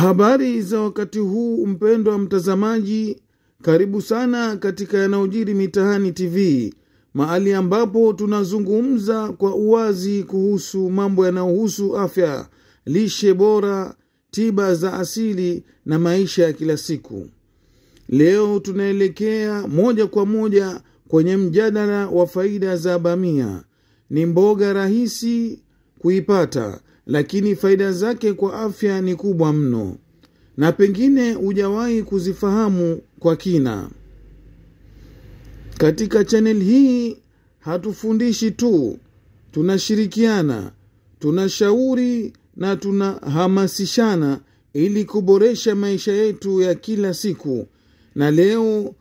Habari za wakati huu, mpendwa mtazamaji, karibu sana katika Yanayojiri Mitaani TV, mahali ambapo tunazungumza kwa uwazi kuhusu mambo yanayohusu afya, lishe bora, tiba za asili na maisha ya kila siku. Leo tunaelekea moja kwa moja kwenye mjadala wa faida za bamia. Ni mboga rahisi kuipata, lakini faida zake kwa afya ni kubwa mno, na pengine hujawahi kuzifahamu kwa kina. Katika channel hii hatufundishi tu, tunashirikiana, tunashauri na tunahamasishana ili kuboresha maisha yetu ya kila siku. Na leo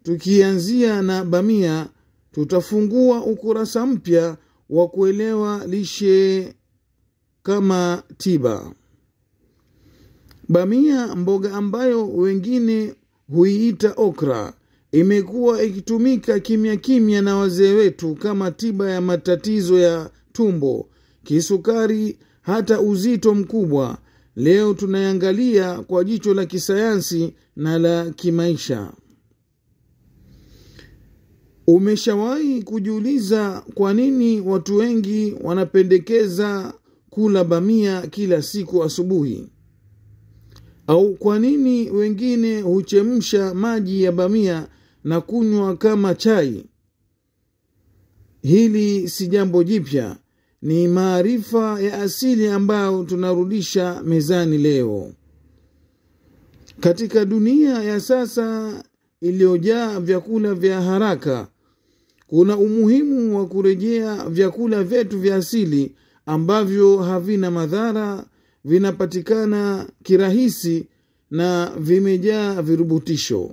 tukianzia na bamia, tutafungua ukurasa mpya wa kuelewa lishe kama tiba. Bamia, mboga ambayo wengine huiita okra, imekuwa ikitumika kimya kimya na wazee wetu kama tiba ya matatizo ya tumbo, kisukari, hata uzito mkubwa. Leo tunaangalia kwa jicho la kisayansi na la kimaisha. Umeshawahi kujiuliza kwa nini watu wengi wanapendekeza kula bamia kila siku asubuhi? Au kwa nini wengine huchemsha maji ya bamia na kunywa kama chai? Hili si jambo jipya, ni maarifa ya asili ambayo tunarudisha mezani leo. Katika dunia ya sasa iliyojaa vyakula vya haraka, kuna umuhimu wa kurejea vyakula vyetu vya asili ambavyo havina madhara, vinapatikana kirahisi na vimejaa virubutisho.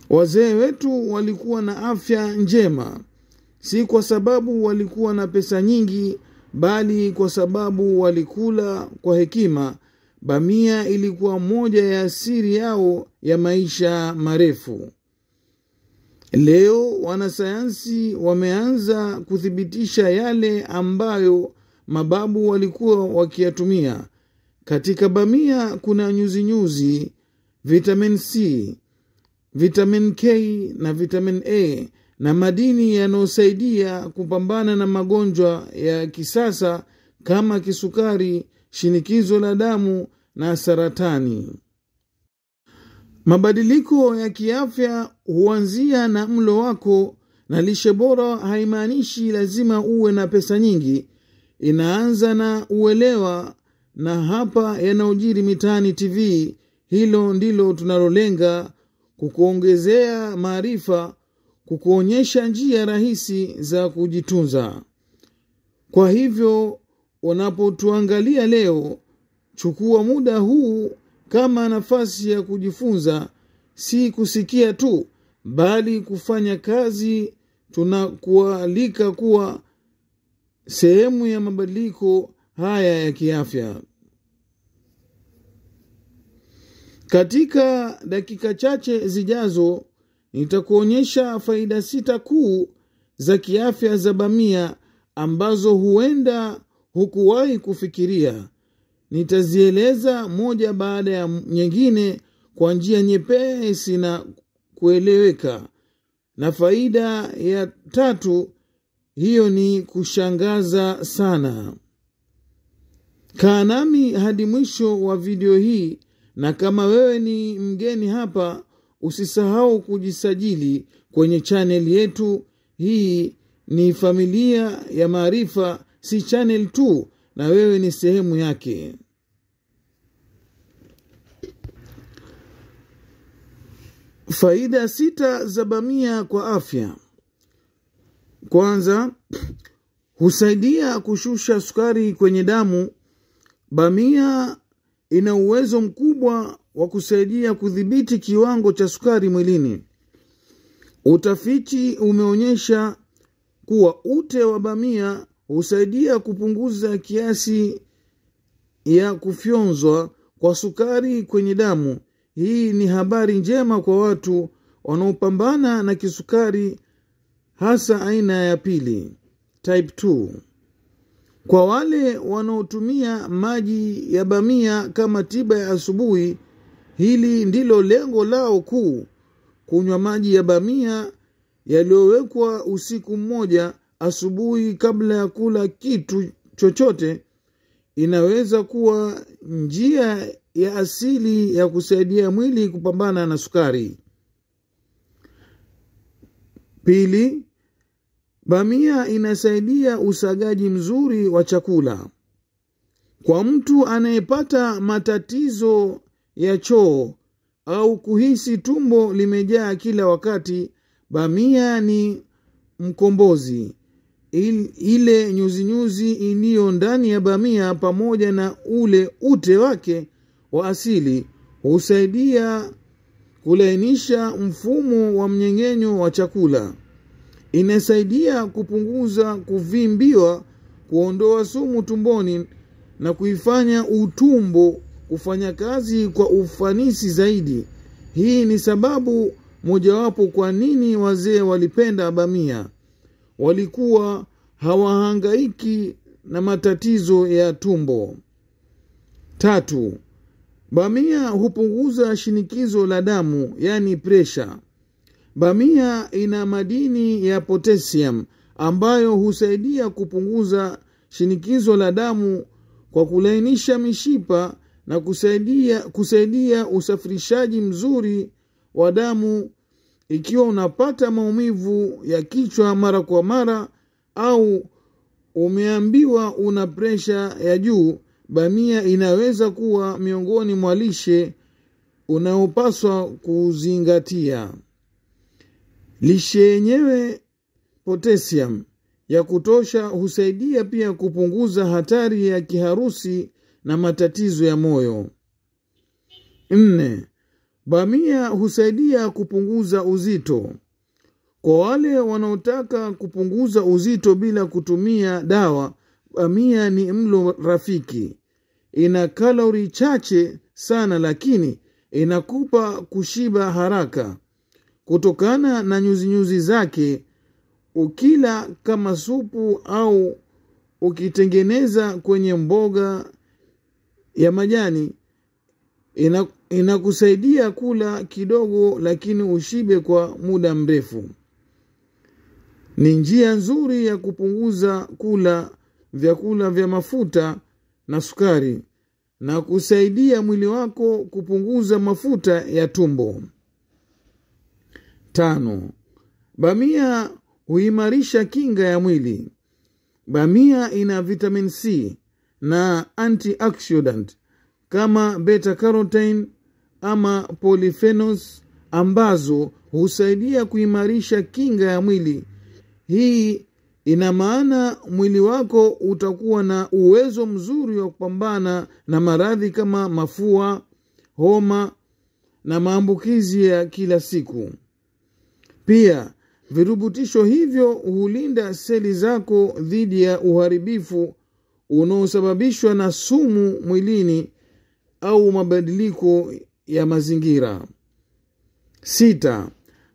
Wazee wetu walikuwa na afya njema, si kwa sababu walikuwa na pesa nyingi, bali kwa sababu walikula kwa hekima. Bamia ilikuwa moja ya siri yao ya maisha marefu. Leo wanasayansi wameanza kuthibitisha yale ambayo mababu walikuwa wakiyatumia. Katika bamia kuna nyuzi, vitamin C, vitamin K na vitamin A, na madini yanayosaidia kupambana na magonjwa ya kisasa kama kisukari, shinikizo la damu na saratani. Mabadiliko ya kiafya huanzia na mlo wako, na lishe bora haimaanishi lazima uwe na pesa nyingi. Inaanza na uelewa, na hapa Yanayojiri Mitaani TV hilo ndilo tunalolenga: kukuongezea maarifa, kukuonyesha njia rahisi za kujitunza. Kwa hivyo unapotuangalia leo, chukua muda huu kama nafasi ya kujifunza, si kusikia tu, bali kufanya kazi. Tunakualika kuwa sehemu ya mabadiliko haya ya kiafya. Katika dakika chache zijazo, nitakuonyesha faida 6 kuu za kiafya za bamia ambazo huenda hukuwahi kufikiria. Nitazieleza moja baada ya nyingine kwa njia nyepesi na kueleweka. Na faida ya 3, hiyo ni kushangaza sana. Kaa nami hadi mwisho wa video hii, na kama wewe ni mgeni hapa, usisahau kujisajili kwenye channel yetu. Hii ni familia ya maarifa, si channel tu, na wewe ni sehemu yake. Faida 6 za bamia kwa afya. Kwanza, husaidia kushusha sukari kwenye damu. Bamia ina uwezo mkubwa wa kusaidia kudhibiti kiwango cha sukari mwilini. Utafiti umeonyesha kuwa ute wa bamia husaidia kupunguza kiasi ya kufyonzwa kwa sukari kwenye damu. Hii ni habari njema kwa watu wanaopambana na kisukari, hasa aina ya pili, type 2. Kwa wale wanaotumia maji ya bamia kama tiba ya asubuhi, hili ndilo lengo lao kuu. Kunywa maji ya bamia yaliyowekwa usiku mmoja asubuhi kabla ya kula kitu chochote inaweza kuwa njia ya asili ya kusaidia mwili kupambana na sukari. Pili, bamia inasaidia usagaji mzuri wa chakula. Kwa mtu anayepata matatizo ya choo au kuhisi tumbo limejaa kila wakati, bamia ni mkombozi. Ile nyuzi iliyo ndani ya bamia pamoja na ule ute wake wa asili husaidia kulainisha mfumo wa mmeng'enyo wa chakula. Inasaidia kupunguza kuvimbiwa, kuondoa sumu tumboni na kuifanya utumbo kufanya kazi kwa ufanisi zaidi. Hii ni sababu mojawapo kwa nini wazee walipenda bamia. Walikuwa hawahangaiki na matatizo ya tumbo. Tatu, bamia hupunguza shinikizo la damu, yani pressure. Bamia ina madini ya potassium ambayo husaidia kupunguza shinikizo la damu kwa kulainisha mishipa na kusaidia usafirishaji mzuri wa damu. Ikiwa unapata maumivu ya kichwa mara kwa mara au umeambiwa una presha ya juu, bamia inaweza kuwa miongoni mwa lishe unaopaswa kuzingatia. Lishe yenyewe potassium ya kutosha husaidia pia kupunguza hatari ya kiharusi na matatizo ya moyo. 4. Bamia husaidia kupunguza uzito. Kwa wale wanaotaka kupunguza uzito bila kutumia dawa, bamia ni mlo rafiki. Ina kalori chache sana, lakini inakupa kushiba haraka kutokana na nyuzi zake. Ukila kama supu au ukitengeneza kwenye mboga ya majani, inakusaidia kula kidogo lakini ushibe kwa muda mrefu. Ni njia nzuri ya kupunguza kula vyakula vya mafuta na sukari na kusaidia mwili wako kupunguza mafuta ya tumbo. 5. Bamia huimarisha kinga ya mwili. Bamia ina vitamin C na antioxidant kama beta carotene ama polyphenols ambazo husaidia kuimarisha kinga ya mwili. Hii ina maana mwili wako utakuwa na uwezo mzuri wa kupambana na maradhi kama mafua, homa na maambukizi ya kila siku. Pia virubutisho hivyo hulinda seli zako dhidi ya uharibifu unaosababishwa na sumu mwilini au mabadiliko ya mazingira. 6.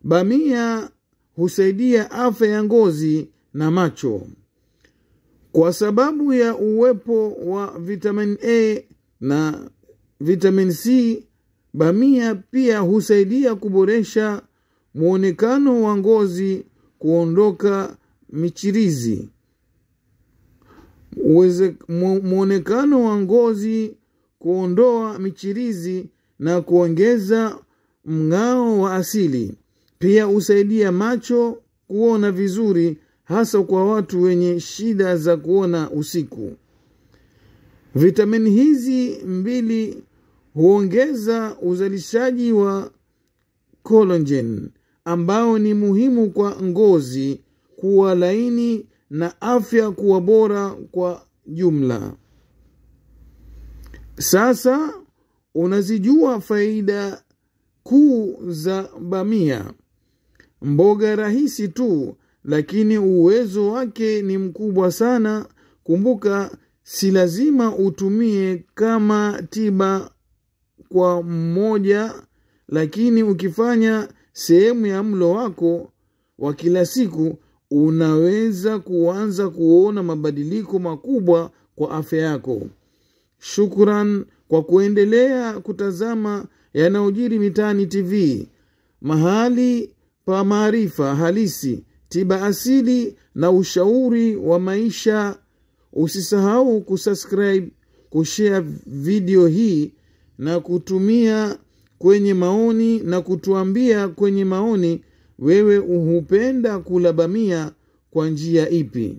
Bamia husaidia afya ya ngozi na macho. Kwa sababu ya uwepo wa vitamin A na vitamin C, bamia pia husaidia kuboresha muonekano wa ngozi, kuondoka michirizi. Muonekano wa ngozi, kuondoa michirizi na kuongeza mng'ao wa asili. Pia husaidia macho kuona vizuri, hasa kwa watu wenye shida za kuona usiku. Vitamini hizi mbili huongeza uzalishaji wa collagen ambao ni muhimu kwa ngozi kuwa laini na afya kuwa bora kwa jumla. Sasa unazijua faida kuu za bamia. Mboga rahisi tu, lakini uwezo wake ni mkubwa sana. Kumbuka, si lazima utumie kama tiba kwa mmoja, lakini ukifanya sehemu ya mlo wako wa kila siku, unaweza kuanza kuona mabadiliko makubwa kwa afya yako. Shukran kwa kuendelea kutazama Yanayojiri Mitaani TV, mahali pa maarifa halisi, tiba asili na ushauri wa maisha. Usisahau kusubscribe, kushare video hii na kutumia kwenye maoni na kutuambia kwenye maoni wewe uhupenda kula bamia kwa njia ipi.